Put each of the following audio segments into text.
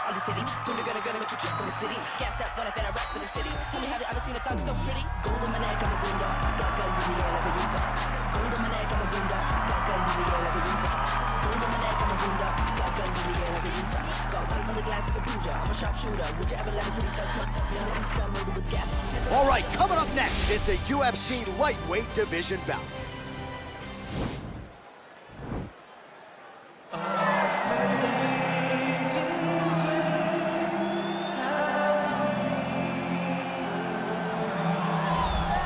in the city. Gonna make you trip from the city. Gassed up when I said I rap for the city. Tell me, have you ever seen a thug so pretty? Gold on my neck, I'm a gunda. Got guns in the air like a Utah. Gold on my neck, I'm a gunda. Got guns in the air like a Utah. Gold on my neck, I'm a gunda. Got guns in the air like a Utah. Got white on the glasses of Puja. I'm a sharpshooter. Would you ever let a pretty thug cook? In the east, I'm loaded with gas. All right, coming up next, it's a UFC lightweight division bout.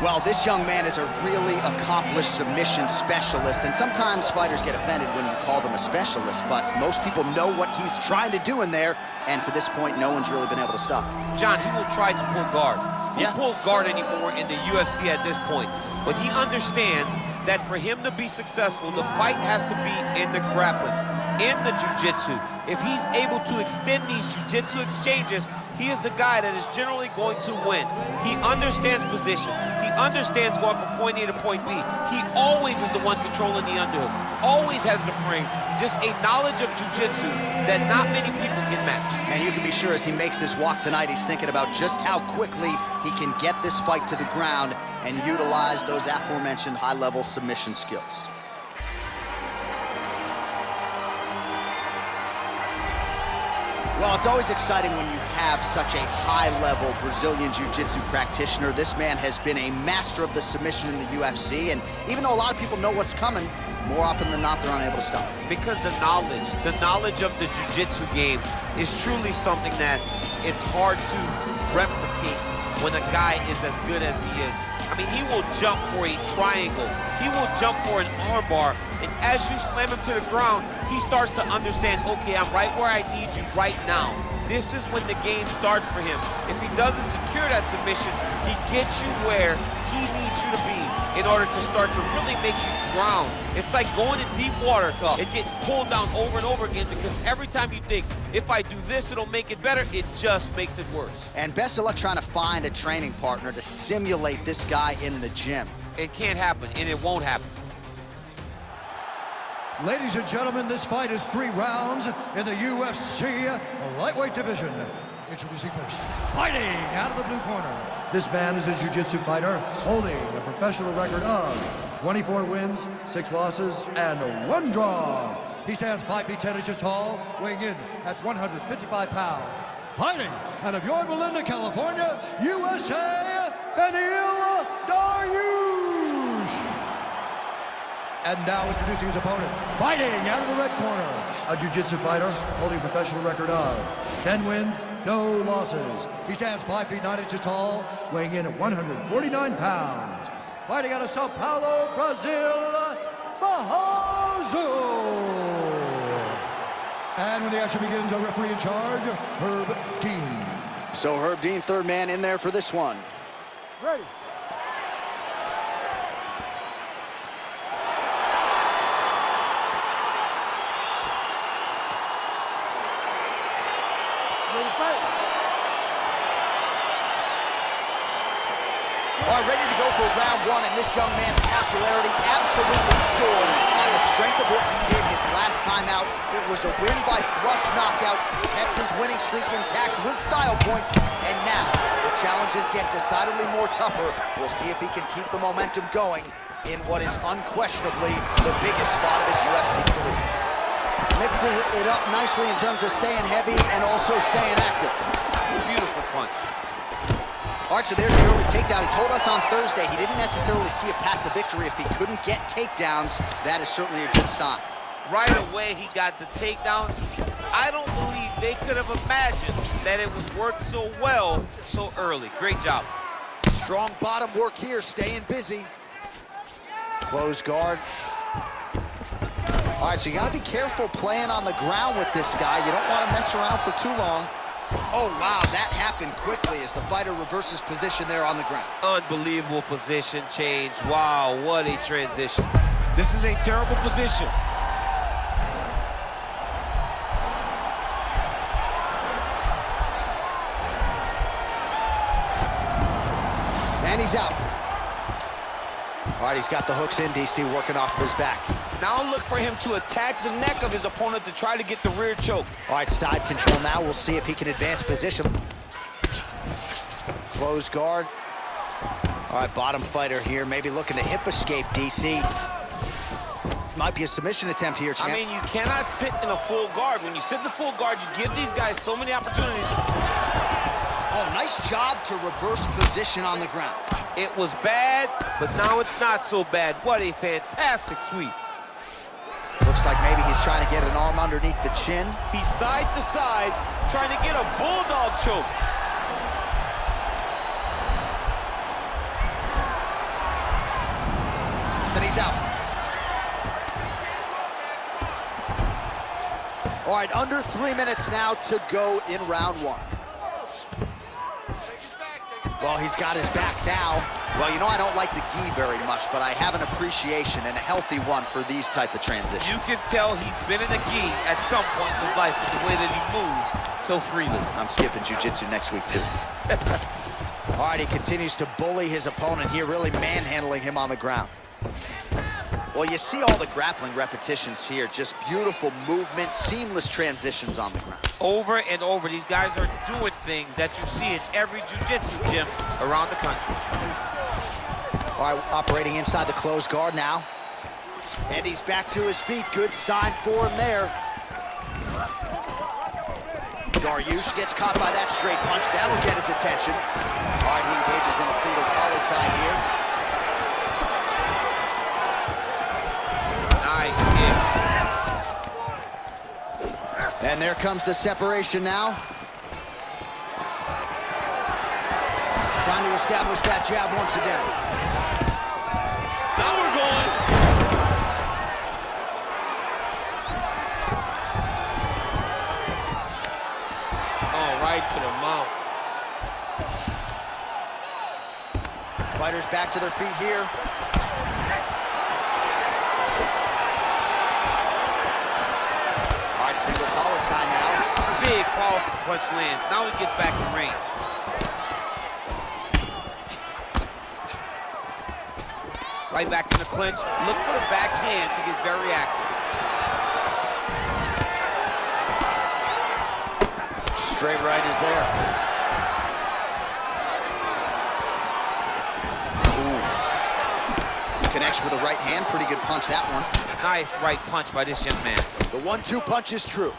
Well, this young man is a really accomplished submission specialist, and sometimes fighters get offended when you call them a specialist, but most people know what he's trying to do in there, and to this point, no one's really been able to stop him. John, he will try to pull guard. Who pulls guard anymore in the UFC at this point? But he understands that for him to be successful, the fight has to be in the grappling, in the jiu-jitsu. If he's able to extend these jiu-jitsu exchanges, he is the guy that is generally going to win. He understands position. He understands going from point A to point B. He always is the one controlling the underhook. Always has the frame. Just a knowledge of jiu-jitsu that not many people can match. And you can be sure as he makes this walk tonight, he's thinking about just how quickly he can get this fight to the ground and utilize those aforementioned high-level submission skills. Well, it's always exciting when you have such a high-level Brazilian Jiu-Jitsu practitioner. This man has been a master of the submission in the UFC, and even though a lot of people know what's coming, more often than not, they're unable to stop him. Because the knowledge of the Jiu-Jitsu game is truly something that it's hard to replicate when a guy is as good as he is. I mean, he will jump for a triangle. He will jump for an armbar. And as you slam him to the ground, he starts to understand, okay, I'm right where I need you right now. This is when the game starts for him. If he doesn't secure that submission, he gets you where he needs you to be in order to start to really make you drown. It's like going in deep water and getting pulled down over and over again, because every time you think, if I do this, it'll make it better, it just makes it worse. And best of luck trying to find a training partner to simulate this guy in the gym. It can't happen, and it won't happen. Ladies and gentlemen, this fight is 3 rounds in the UFC lightweight division. Introducing first, fighting out of the blue corner. This man is a jiu-jitsu fighter holding a professional record of 24 wins, 6 losses, and 1 draw. He stands 5 feet 10 inches tall, weighing in at 155 pounds. Fighting out of Yorba Linda, California, USA, Beneil Dariush. And now introducing his opponent, fighting out of the red corner, a jiu-jitsu fighter holding a professional record of 10 wins, no losses. He stands 5 feet 9 inches tall, weighing in at 149 pounds. Fighting out of Sao Paulo, Brazil, Barroso. And when the action begins, a referee in charge, Herb Dean. So Herb Dean, third man in there for this one. Ready. All right, ready to go for round 1, and this young man's popularity absolutely soared on the strength of what he did his last time out. It was a win by flush knockout, kept his winning streak intact with style points, and now the challenges get decidedly more tougher. We'll see if he can keep the momentum going in what is unquestionably the biggest spot of his UFC career. Mixes it up nicely in terms of staying heavy and also staying active. Beautiful punch. All right, so there's the early takedown. He told us on Thursday he didn't necessarily see a path to victory if he couldn't get takedowns. That is certainly a good sign. Right away, he got the takedowns. I don't believe they could have imagined that it would work so well so early. Great job. Strong bottom work here, staying busy. Close guard. All right, so you got to be careful playing on the ground with this guy. You don't want to mess around for too long. Oh, wow, that happened quickly as the fighter reverses position there on the ground. Unbelievable position change. Wow, what a transition. This is a terrible position. And he's out. All right, he's got the hooks in, DC, working off of his back. Now look for him to attack the neck of his opponent to try to get the rear choke. All right, side control now. We'll see if he can advance position. Close guard. All right, bottom fighter here, maybe looking to hip escape, DC. Might be a submission attempt here, champ. I mean, you cannot sit in a full guard. When you sit in the full guard, you give these guys so many opportunities. Oh, nice job to reverse position on the ground. It was bad, but now it's not so bad. What a fantastic sweep. Looks like maybe he's trying to get an arm underneath the chin. He's side to side, trying to get a bulldog choke. Then he's out. All right, under 3 minutes now to go in round one. Well, he's got his back now. Well, you know, I don't like the gi very much, but I have an appreciation and a healthy one for these type of transitions. You can tell he's been in a gi at some point in his life with the way that he moves so freely. I'm skipping jiu-jitsu next week, too. All right, he continues to bully his opponent here, really manhandling him on the ground. Well, you see all the grappling repetitions here. Just beautiful movement, seamless transitions on the ground. Over and over, these guys are doing things that you see in every jiu-jitsu gym around the country. All right, operating inside the closed guard now. And he's back to his feet. Good sign for him there. Dariush gets caught by that straight punch. That'll get his attention. All right, he engages in a single collar tie here. Nice kick. And there comes the separation now. Trying to establish that jab once again. Now we're going. Oh, right to the mount. Fighters back to their feet here. All right, single collar tie now. Big powerful punch lands. Now he gets back in range. Right back in the clinch. Look for the backhand to get very active. Straight right is there. Ooh. Connects with a right hand. Pretty good punch, that one. Nice right punch by this young man. The 1-2 punch is true.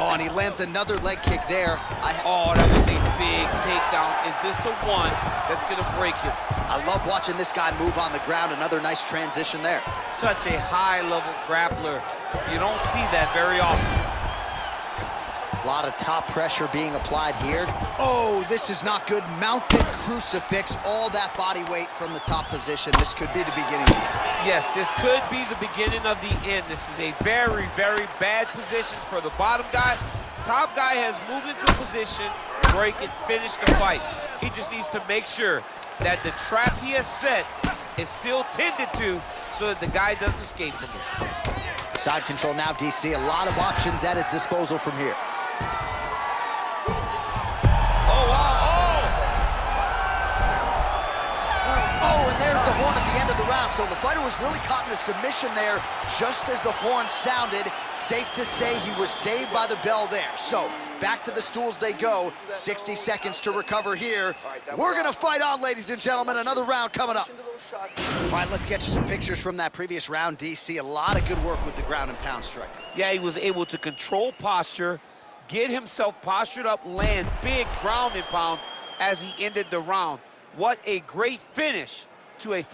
Oh, and he lands another leg kick there. Oh, that was a big takedown. Is this the one that's going to break him? I love watching this guy move on the ground. Another nice transition there. Such a high-level grappler. You don't see that very often. A lot of top pressure being applied here. Oh, this is not good. Mounted crucifix, all that body weight from the top position. This could be the beginning of the end. Yes, this could be the beginning of the end. This is a very, very bad position for the bottom guy. Top guy has moved into position, break and finish the fight. He just needs to make sure that the trap he has set is still tended to so that the guy doesn't escape from it. Side control now, DC. A lot of options at his disposal from here. Oh, and there's the horn at the end of the round. So the fighter was really caught in a submission there just as the horn sounded. Safe to say he was saved by the bell there. So back to the stools they go. 60 seconds to recover here. We're going to fight on, ladies and gentlemen. Another round coming up. All right, let's get you some pictures from that previous round, DC. A lot of good work with the ground and pound strike. Yeah, he was able to control posture, get himself postured up, land big ground and pound as he ended the round. What a great finish to a